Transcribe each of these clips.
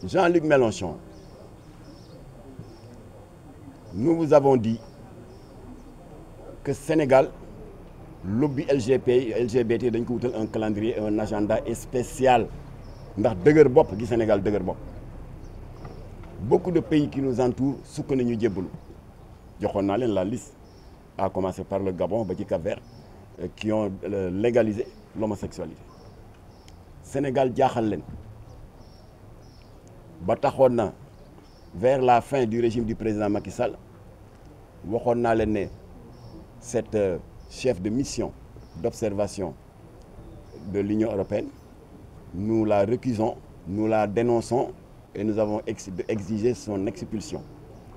Jean-Luc Mélenchon, nous vous avons dit que Sénégal, lobby LGBT dañ ko wutal un calendrier, un agenda spécial ndax dëgër bopp gi Sénégal dëgër bopp. Beaucoup de pays qui nous entourent sukk nañu jébbalu joxoon naa leen la liste à commencer par le Gabon ba ci Cap-Vert qui ont légalisé l'homosexualité. Sénégal jaaxal leen ba taxoon na vers la fin du régime du président Macky Sall waxoon naa leen ne cette chef de mission d'observation de l'Union européenne, nous la récusons, nous la dénonçons et nous avons exigé son expulsion.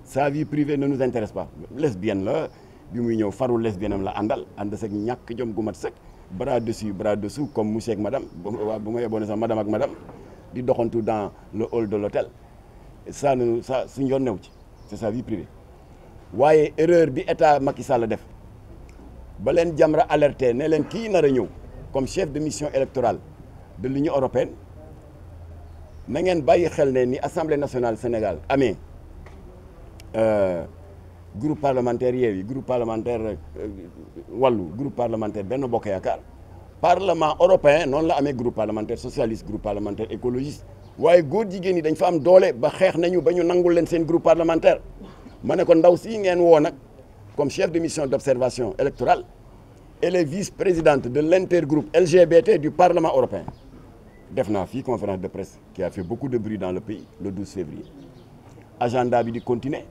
Sa vie privée ne nous intéresse pas. Lesbienne la bi muy ñëw farul lesbienne am la àndal ànd sek ñàkk jom gu mat sëkk bras dessus bras dessous comme monsieur ak madame bu ma yeboone sax madame ak madame di doxantu dans le hall de l'hôtel. Ça suñu yoon new ci c'est sa vie privée. Waaye erreur bi état Macky Sall def ba leen Jamra alerté ne leen kii nar a ñëw comme chef de mission électorale de l'Union européenne na ngeen bàyyi xel ne ni Assemblée nationale Sénégal amee groupe parlementaire Yewwi groupe parlementaire Wallu groupe parlementaire Benno Bokk Yaakaar parlement européen noonu la amee groupe parlementaire socialiste groupe parlementaire écologiste waaye góor jigéen ñi dañ fa am doole ba xeex nañu ba ñu nangul leen seen groupe parlementaire ma ne ko ndaw si ngeen woo nag comme chef de mission d'observation électorale elle est vice-présidente de l'intergroupe LGBT du Parlement européen. Def naa fii conférence de presse qui a fait beaucoup de bruit dans le pays le 12 février. Agenda bi di continuer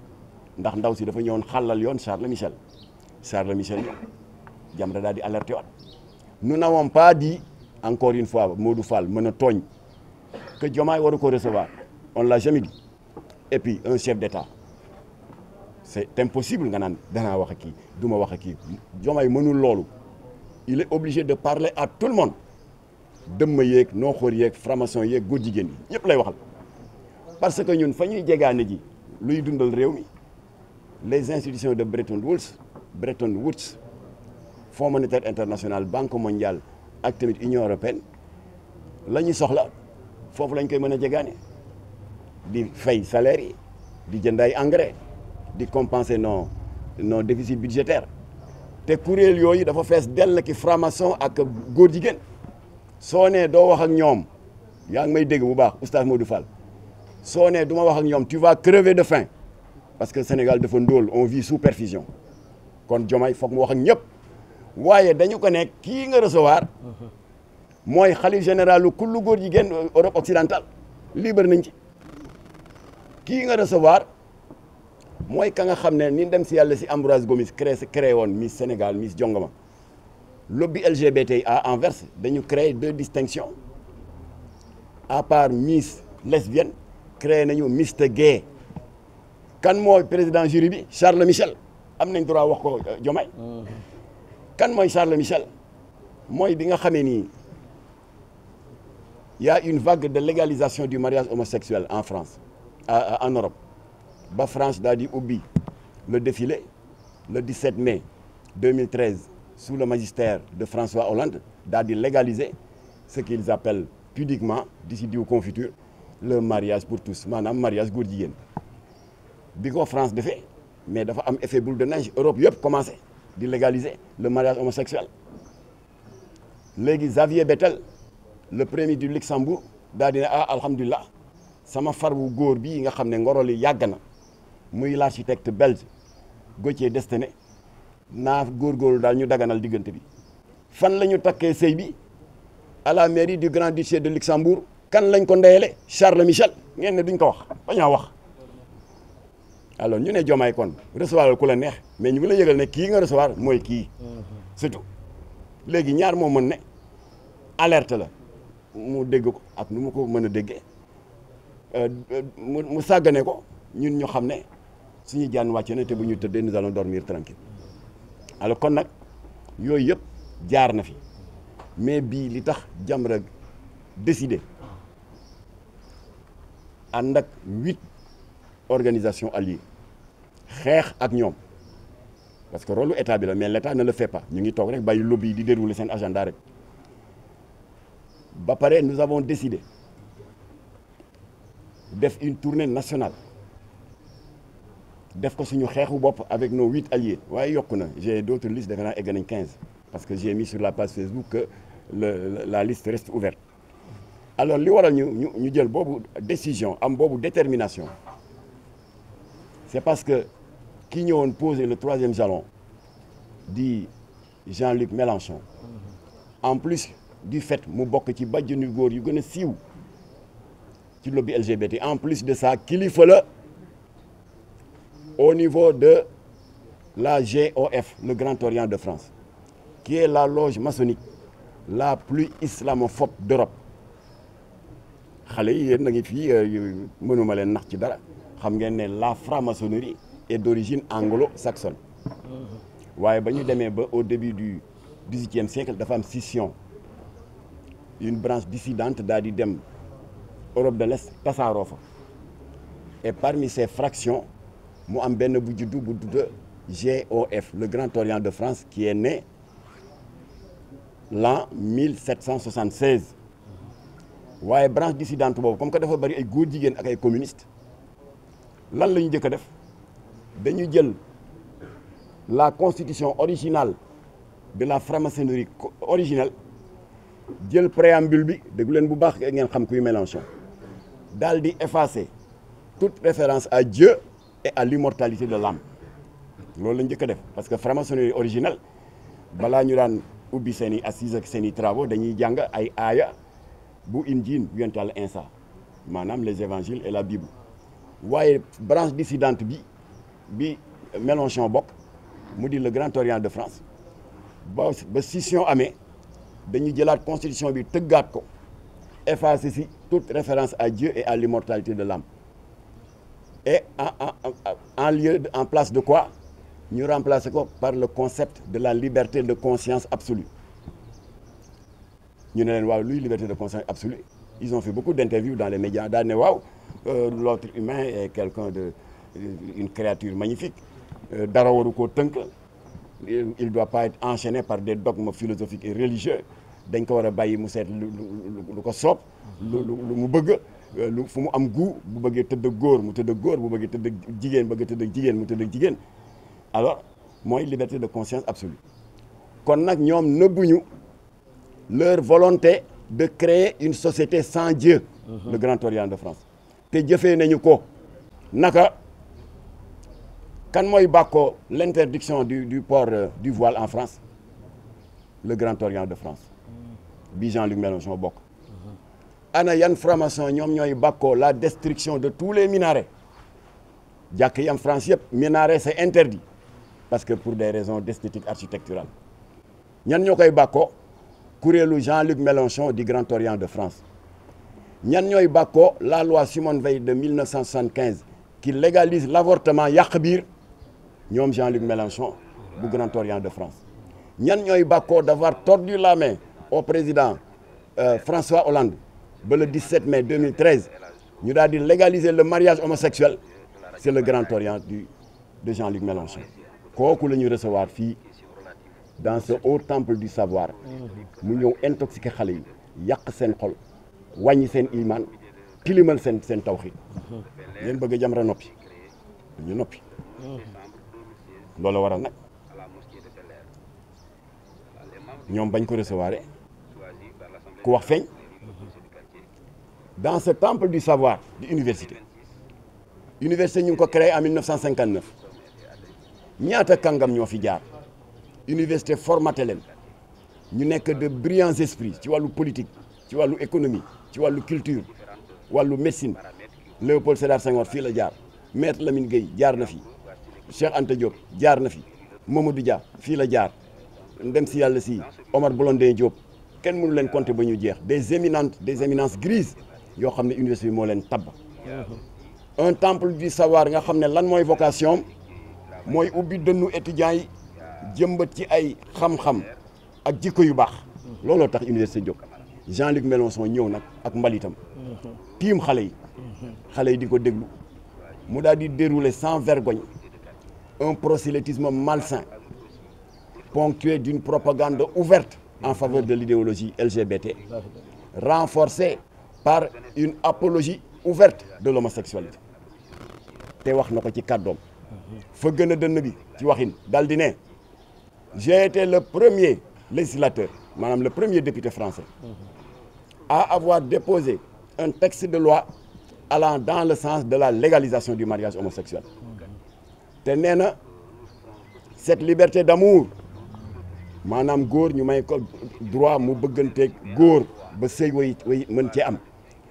ndax ndaw si dafa ñëwoon xàllal yoon Charles Michel ñëw Jamra daal di alerté waat. Nous n'avons pas dit encore une fois Modou Fall mën a tooñ que Diomaye waru ko recevoir on l'a jamais dit et puis un chef d'État. C'est impossible nga naan danaa wax ak kii du ma wax ak kii Diomaye mënul loolu il est obligé de parler à tout le monde dëmma yeeg nooxóor yeeg franc-maçon yeeg góor jigéen yi ñëpp lay waxal parce que ñun fa ñuy jegaane ji luy dundal réew mi les institutions de Bretton Woods Fonds monétaire international Banque mondiale ak tamit Union européenne la ñu soxla foofu lañ koy mën a jegaane di fay salaire yi di jënd ay engrais di compenser nos déficits budgétaires te kuréel yooyu dafa fees dell ki franc-maçon ak góor jigéen soo nee doo wax ak ñoom yaa ngi may dégg bu baax oustaz Modou Fall soo nee du ma wax ak ñoom tu vas crever de faim parce que Sénégal dafa ndóol on vit sous perfusion kon Diomaye foog mu wax ak ñëpp waaye dañu ko nekk kii nga recevoir mooy xalif général lu kullu góor jigéen Europe occidentale libre nañ ci kii nga recevoir mooy ka nga xam ne ni dem si yàlla si Ambroise Gomis créé woon Miss Sénégal Miss Jongama lobby LGBT à Anvers dañu créé 2 distinctions à part Miss lesbienne créé nañu Mr Gay kan mooy président jury bi Charles Michel am nañ droit wax ko Diomaye kan mooy Charles Michel mooy bi nga xamee nii y a une vague de légalisation du mariage homosexuel en France en Europe ba France daal di ubbi le défilé le 17 mai 2013 sous le magistère de François Hollande daal di légaliser ce qu'ils appellent pudiquement d'ici diw confiture le mariage pour tous maanaam mariage góor jigéen bi ko France defee mais dafa am effet boule de neige Europe yëpp commencé di légaliser le mariage homosexuel léegi Xavier Bettel le premier du Luxembourg daal di ne alhamdulilah sama far wu góor bii nga xam ne ngoroli yàgg na muy l'architecte belge Gauthier Destené naa góorgóorlu daal ñu daganal diggante bi fan la ñu takkee sëy bi à la mairie du Grand-Duché de Luxembourg kan lañ ko ndeyele Charles Michel ngeen ne duñ ko wax bañaa wax alors ñu ne Diomaye kon recevoir ku la neex mais ñu ngi la yëgal ne kii nga recevoir mooy kii surtout léegi ñaar moo mën ne alerte la mu dégg ko ak nu mu ko mën a déggee mu sàggane ko ñun ñu xam ne suñu jaan wàcce na te bu ñu tëddee nous allons dormir tranquille alors kon nag yooyu yëpp jaar na fi mais bii li tax Jamra décidé ànd ak 8 organisations alliées xeex ak ñoom parce que rôle état bi la mais l'état ne le fait pas ñu ngi toog rek bàyyi lobby yi di dérouler seen agenda rek ba pare nous avons décidé def une tournée nationale def ko suñu xeexu bopp avec nos 8 alliés waaye yokku na j'ai d'autres listes defe naa egg nañ 15 parce que j'ai mis sur la page Facebook que la liste reste ouverte alors li waral ñu jël boobu décision am boobu détermination c'est parce que ki ñëwoon poser le 3e jalon di Jean-Luc Mélenchon en plus du fait mu bokk ci bàjjenu góor yu gën a siiw ci lobby LGBT en plus de ça kilifa la au niveau de la GOF le Grand Orient de France qui est la loge maçonnique la plus islamophobe d'Europe xale yi yéen na ngi fii mënuma leen nax ci dara xam ngeen ne la franc-maçonnerie est d'origine anglo-saxonne waaye ba ñu demee ba au début du XVIIIe siècle dafa am scission une branche dissidente daal di dem Europe de l'Est tasaaroo fa et parmi ces fractions mu am benn bu juddu bu tudd GOF le Grand Orient de France qui est né l'an 1776 waaye branche dissidente boobu comme que dafa bari ay góor jigéen ak ay communistes lan la ñu njëkk a def dañu jël la constitution originale de la franc-maçonnerie originelle jël préambule bi déglu leen bu baax ngeen xam kuy Mélenchon daal di effacer toute référence à Dieu et à l'immortalité de l'âme loolu la njëkk a def parce que franc-maçonnerie originelle balaa ñu daan ubbi seen i assises ak seen i travaux dañuy jàng ay aaya bu Injiil bu Yonent Yàlla Iisaa maanaam les évangiles et la Bible waaye branche dissidente bi Mélenchon bokk mu di le Grand Orient de France ba scission amee dañuy jëlaat constitution bi tëggaat ko effacer si toute référence à Dieu et à l'immortalité de l'âme et en place de quoi ñu remplacer ko par le concept de la liberté de conscience absolue ñu ne leen waaw luy liberté de conscience absolue ils ont fait beaucoup d'interviews dans les médias daal ne waaw l'autre humain est quelqu'un de une créature magnifique dara waru koo tënk il doit pas être enchaîné par des dogmes philosophiques et religieux dañ ko war a bàyyi mu seet lu ko soob lu mu bëgg fu mu am goût bu bëggee tëdd góor mu tëdd góor bu bëggee tëdd jigéen bëgg tëdd jigéen mu tëdd jigéen alors mooy liberté de conscience absolue kon nag ñoom nëbbuñu leur volonté de créer une société sans Dieu le Grand Orient de France te jëfee nañu ko naka kan mooy bàkkoo l'interdiction du port du voile en France le Grand Orient de France bi Jean-Luc Mélenchon bokk ana yan franc-maçon ñoom ñooy bàkkoo la destruction de tous les minarets jàkk yi am France yëpp minaret c'est interdit parce que pour des raisons d'esthétique architecturale ñan ñoo koy bàkkoo kuréelu Jean-Luc Mélenchon du Grand Orient de France ñan ñooy bàkkoo la loi Simone Veil de 1975 qui légalise l'avortement yàq biir ñoom Jean-Luc Mélenchon bu Grand Orient de France ñan ñooy bàkkoo d'avoir tordu la main au président François Hollande ba le 17 mai 2013 ñu daal di légaliser le mariage homosexuel c'est le Grand Orient de Jean-Luc Mélenchon kooku la ñu recevoir fii dans ce haut temple du savoir mu ñëw intoxiqué xale yi yàq seen xol wàññi seen iman tilimal seen tawxiid yéen bëgg a Jamra noppi ñu noppi loolu waral nag ñoom bañ ko recevoir ku wax feeñ dans ce temple du savoir de université ñu ngi ko créé en 1959 ñaata kàngam ñoo fi jaar université formaté leen ñu nekk de brillants esprits ci wàllu politique ci wàllu économie ci wàllu culture wàllu médecine Léopold Sédar Senghor fii la jaar Maître Lamine Gueye jaar na fi Cheikh Anta Diop jaar na fi Mamadou Dia fii la jaar ndem si yàlla si Omar Blondin Diop kenn mënu leen compter ba ñu jeex des éminences grises yoo xam ne université bi moo leen tabb un temple du savoir nga xam ne lan mooy vocation mooy ubbi dënnu étudiants yi jëmbat ci ay xam-xam ak jikko yu baax looloo tax université jóg Jean-Luc Mélenchon ñëw nag ak mbalitam tiim xale yi di ko déglu mu daal di dérouler sans vergogne un prosélytisme malsain ponctué d'une propagande ouverte en faveur de l'idéologie LGBT renforcée par une apologie ouverte de l'homosexualité te wax na ko ci kàddoom fa gën a dënn bi ci waxin dal di ne j'ai été le premier législateur maanaam le premier député français à avoir déposé un texte de loi allant dans le sens de la légalisation du mariage homosexuel te nee na cette liberté d'amour maanaam góor ñu may ko droit mu bëgganteeg góor ba sëy way mën cee am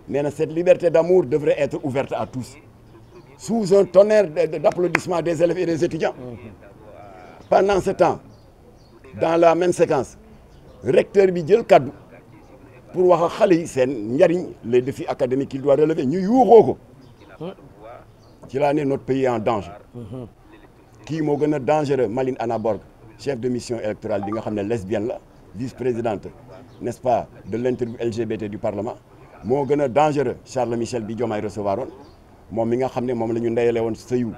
nee na cette liberté d'amour devrait être ouverte à tous sous un tonnerre d'applaudissements des élèves et des étudiants. Pendant ce temps dans la même séquence recteur bi jël kaddu pour wax ak xale yi seen njariñ les défis académiques qu'il doit relever ñu yuuxoo ko ci laa ne notre pays est en danger kii moo gën a dangereux Maline Anna Borg chef de mission électorale bi nga xam ne lesbienne la vice-présidente n'est-ce pas de l'interview LGBT du Parlement moo gën a dangereux Charles Michel bi Diomaye recevoir woon moom mi nga xam ne moom la ñu ndeyale woon sëyu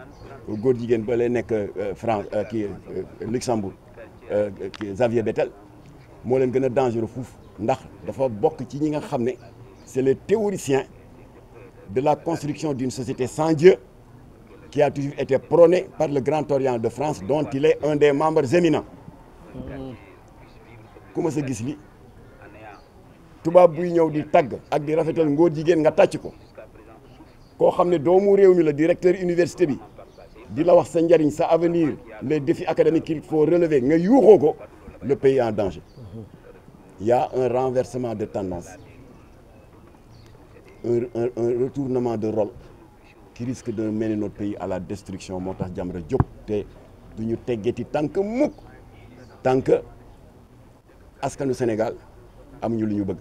góor jigéen ba lay nekk France Luxembourg Xavier Bettel moo leen gën a dangereux fuuf ndax dafa bokk ci ñi nga xam ne c'est les théoriciens de la construction d'une société sans Dieu qui a toujours été prônée par le Grand Orient de France dont il est un des membres éminents ku ma sa gis li tubaab buy ñëw di tagg ak di rafetal ngóor jigéen nga tàcc ko koo xam ne doomu réew mi la directeur université bi di la wax sa njariñ sa avenir les défis académiques qu'il faut relever nga yuuxoo ko le pays est en danger il y a un renversement de tendance un retournement de rôle qui risque de mener notre pays à la destruction moo tax Jamra jóg te du ñu teggeti tànk mukk tànk askanu Sénégal amuñu lu ñu bëgg